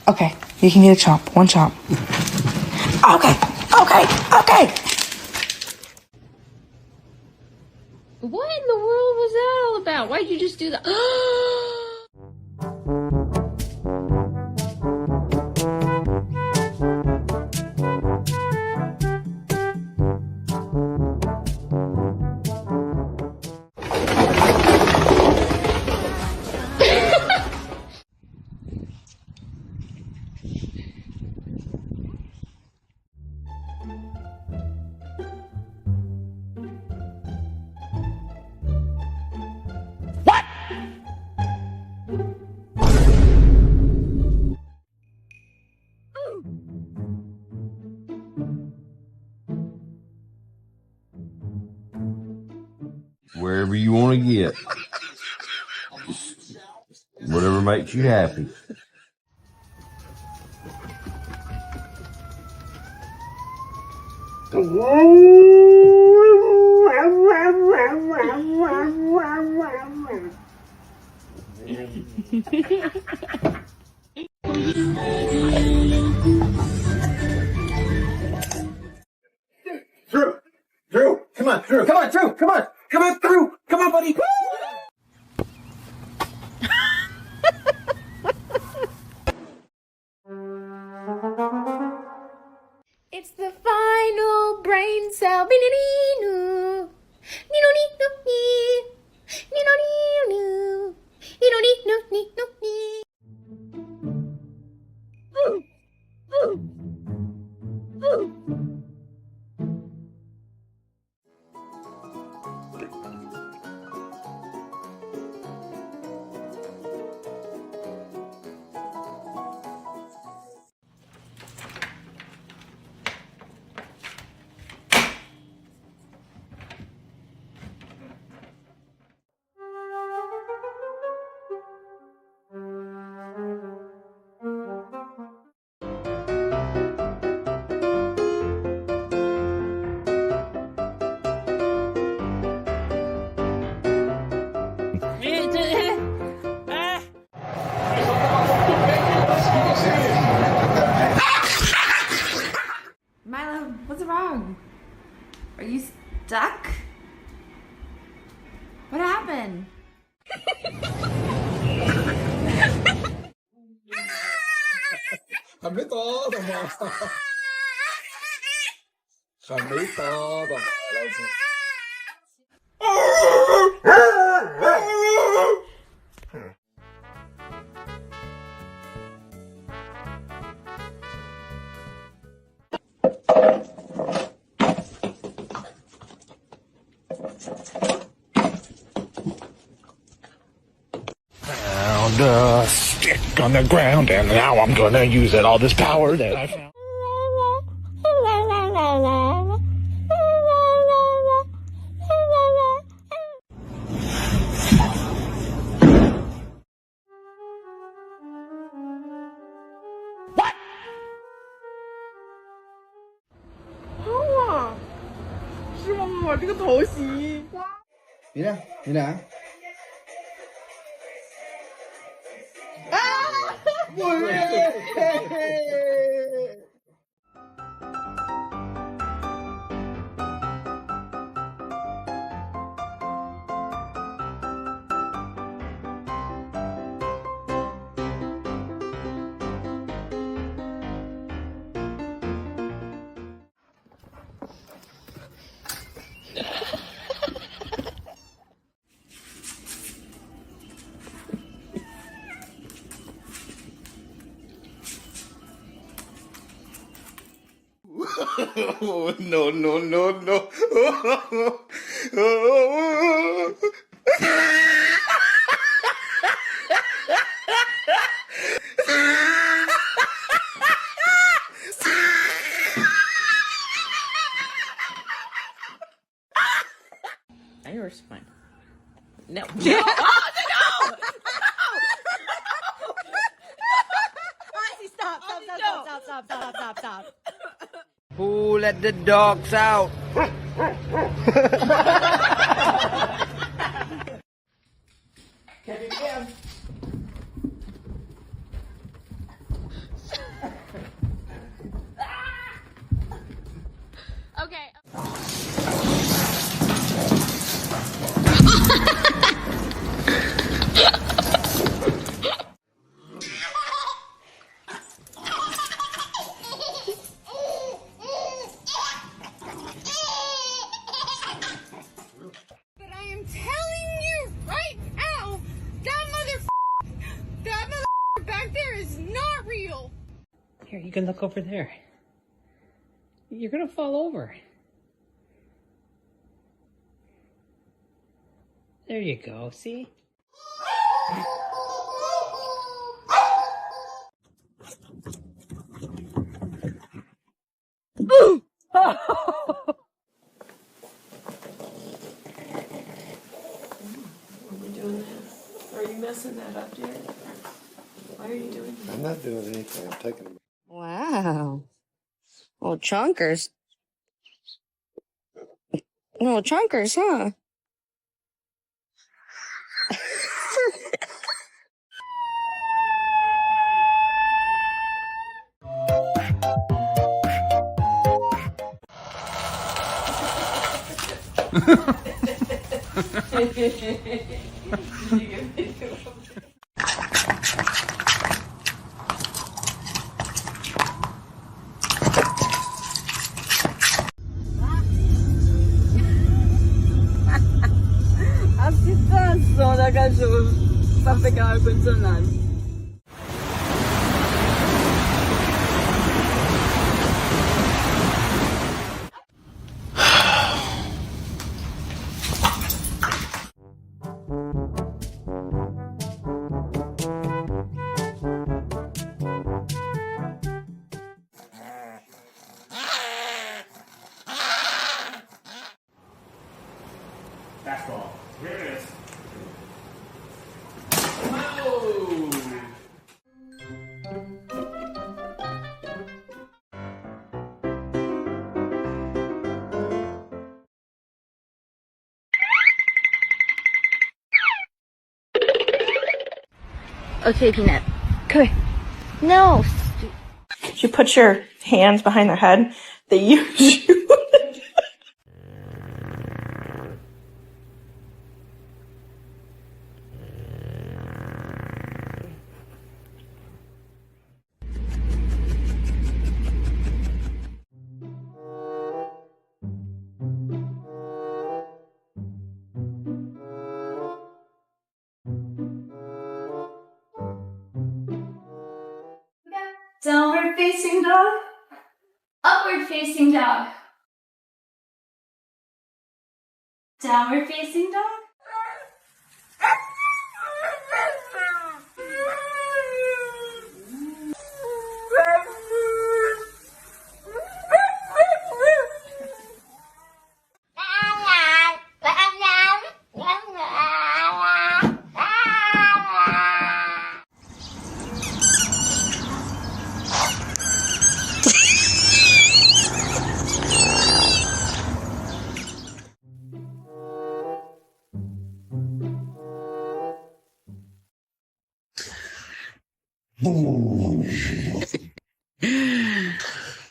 Okay, you can get a chomp. One chomp. Okay. What in the world was that all about? Why'd you just do that? Wherever you want to get. Whatever makes you happy. Drew, come on, Drew, come on, buddy. It's the final brain cell. Milo, what's wrong? Are you stuck? What happened? Không biết to tò mò. Không biết to tò mò đâu. Found a stick on the ground, and now I'm gonna use it. All this power that I found. What? 是吗？这个头型。你呢？你呢？Muy bien. Oh, no, no, no, no. Yours fine. No. Stop. Who let the dogs out? Here, you can look over there. You're gonna fall over. There you go, see? Are you messing that up, Jared? Why are you doing that? I'm not doing anything. I'm taking them. Wow. Little chunkers. Little chunkers, huh? Pra pegar o ar-condicionado. Fastball. Here it is. Okay, Peanut. Come here. No. If you put your hands behind their head, they use you. Downward facing dog. Upward facing dog. Downward facing dog.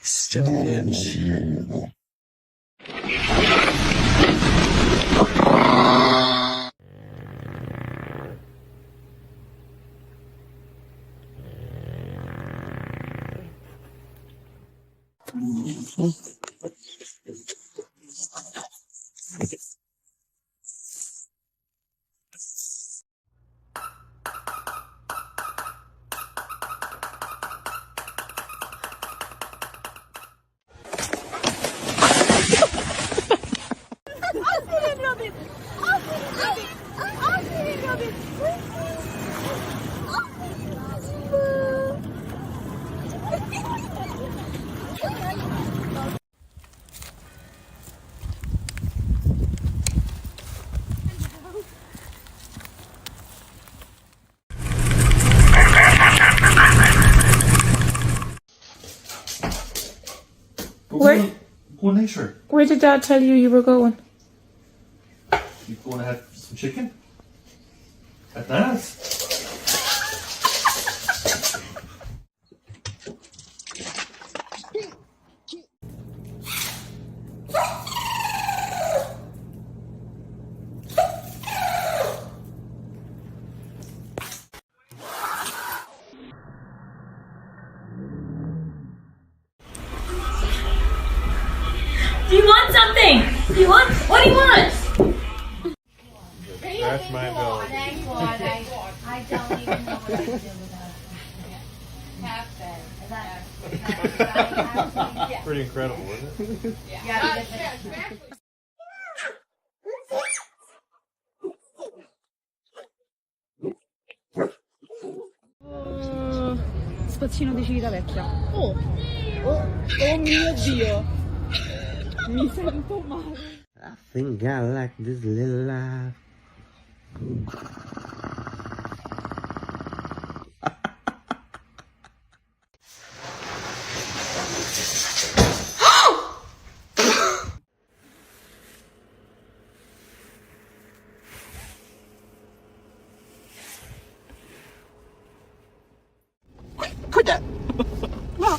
Stonehenge. Go nature. Where did Dad tell you were going? You going to have some chicken? At Nana's. Do you want something? Do you want? What do you want? That's my ability. I don't even know what I do without half fed. Pretty incredible, isn't it? Spazzino di civita vecchia. Oh mio Dio. Mi sento male. I think I like this little life. Quit that! No.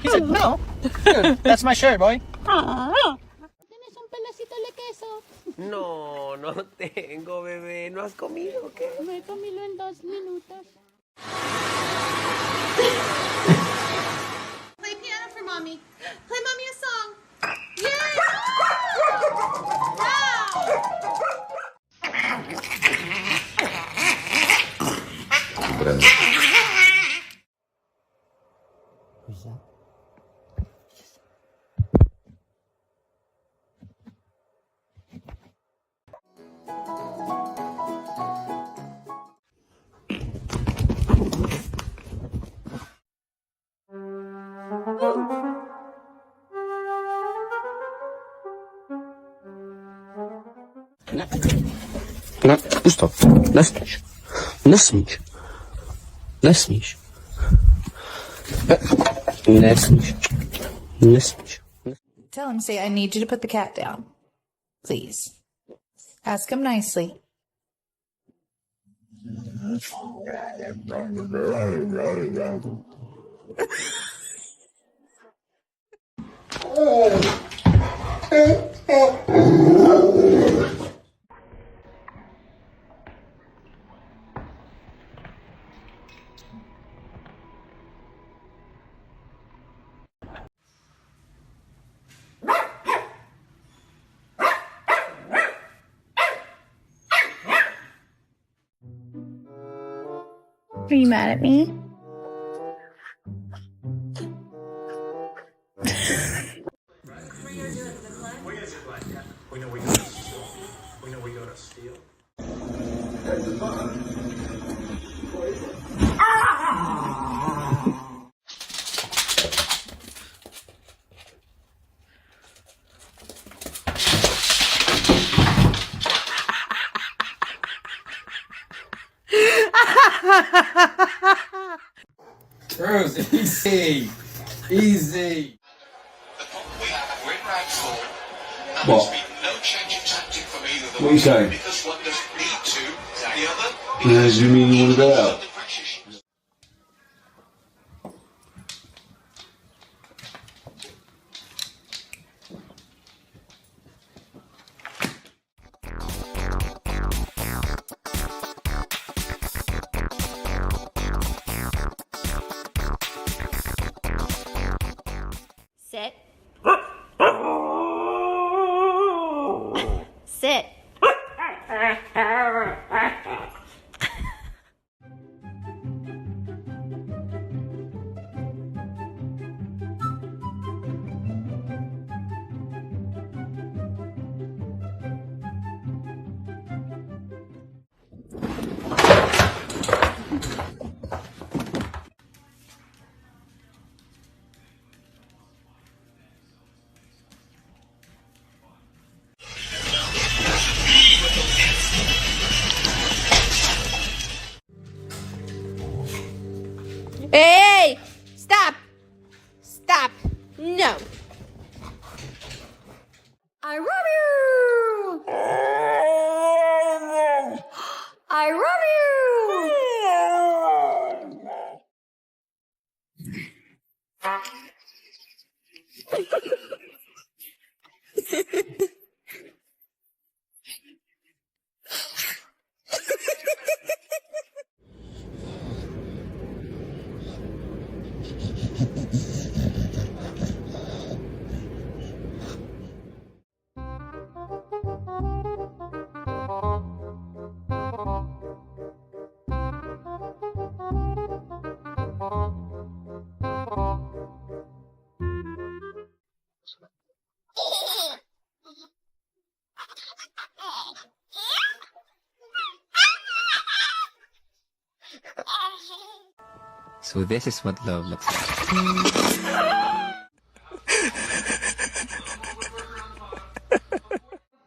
He said no. Good. That's my shirt, boy. ¿Tienes un pedacito de queso? No, no tengo, bebé. ¿No has comido o qué? Me comí en 2 minutos. Play piano for mommy. Play mommy a song. Yay! Who's that? Stop. Nesmiš. Nesmiš. Nesmiš. Nesmiš. Nesmiš. Tell him, say, I need you to put the cat down. Please. Ask him nicely. Are you mad at me? We go to steal. Bruce, easy. Easy. What? What are you saying? Do you mean you want to go out? Sit. Sit. Hey! Stop! Stop! No! I love you! I love you! So this is what love looks like.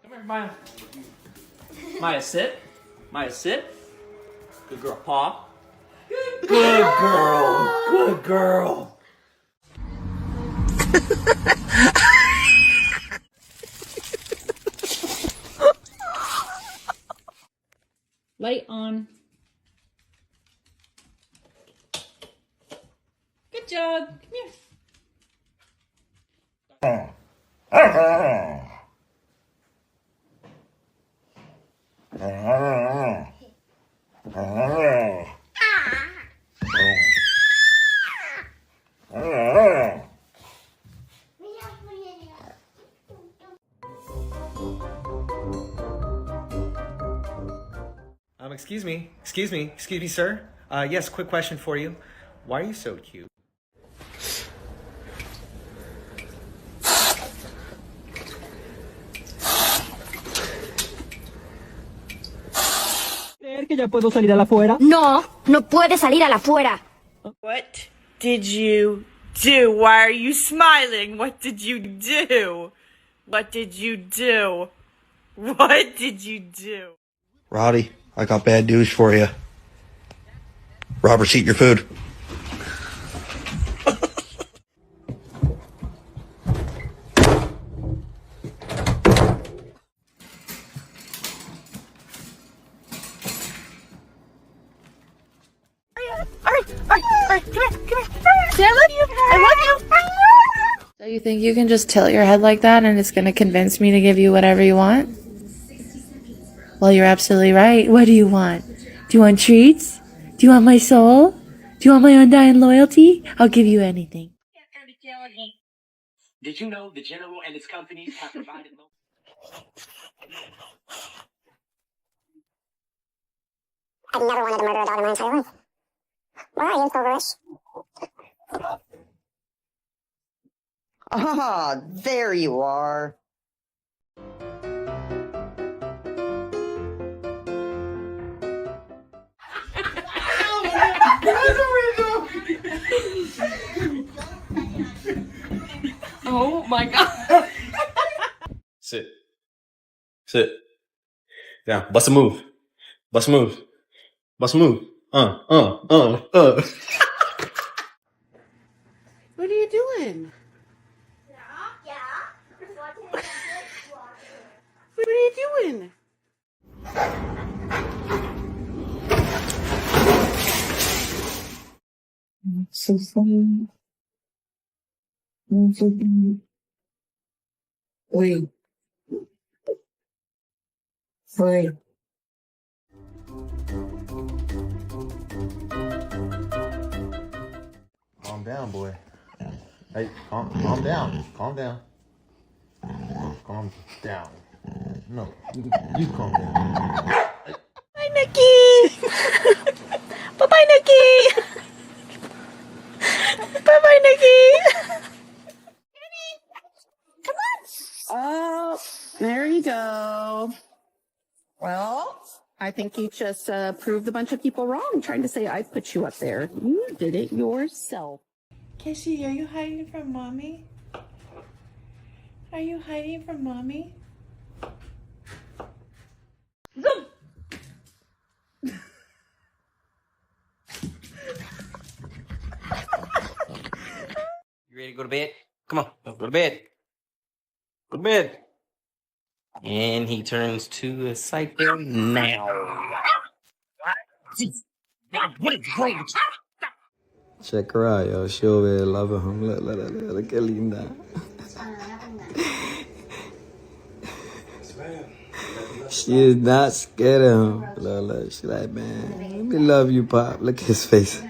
Come here, Maya. Maya, sit. Maya, sit. Good girl. Paw. Good girl. Good girl. Light on. Good job. Come here. Excuse me, sir. Yes, quick question for you. Why are you so cute? No, no puede salir a la fuera. What did you do? Why are you smiling? What did you do? What did you do? What did you do? Roddy, I got bad news for you. Robert's eating your food. So you think you can just tilt your head like that and it's going to convince me to give you whatever you want? Well, you're absolutely right. What do you want? Do you want treats? Do you want my soul? Do you want my undying loyalty? I'll give you anything. Did you know the General and its companies have provided I've never wanted to murder a dog in my entire life. Why are you so rich? Ah, there you are. Oh my god. Sit. Sit. Down. Bust a move. Bust a move. Bust a move. What are you doing? What are you doing? So funny. So funny. Wait. Wait. Calm down, boy. Hey, calm down. Calm down. Calm down. No, you calm down. Bye, Nikki. Bye-bye, Nikki. Bye-bye, Nikki. Oh, there you go. Well, I think you just proved a bunch of people wrong trying to say I put you up there. You did it yourself. Casey, are you hiding from mommy? Are you hiding from mommy? Zoom! You ready to go to bed? Come on, let's go to bed. Go to bed. And he turns to a psycho now. What is wrong with you? Check her out, yo. She over there loving him. Look at Linda. She is not scared of him. Look, she like, man, let me love you, Pop. Look at his face.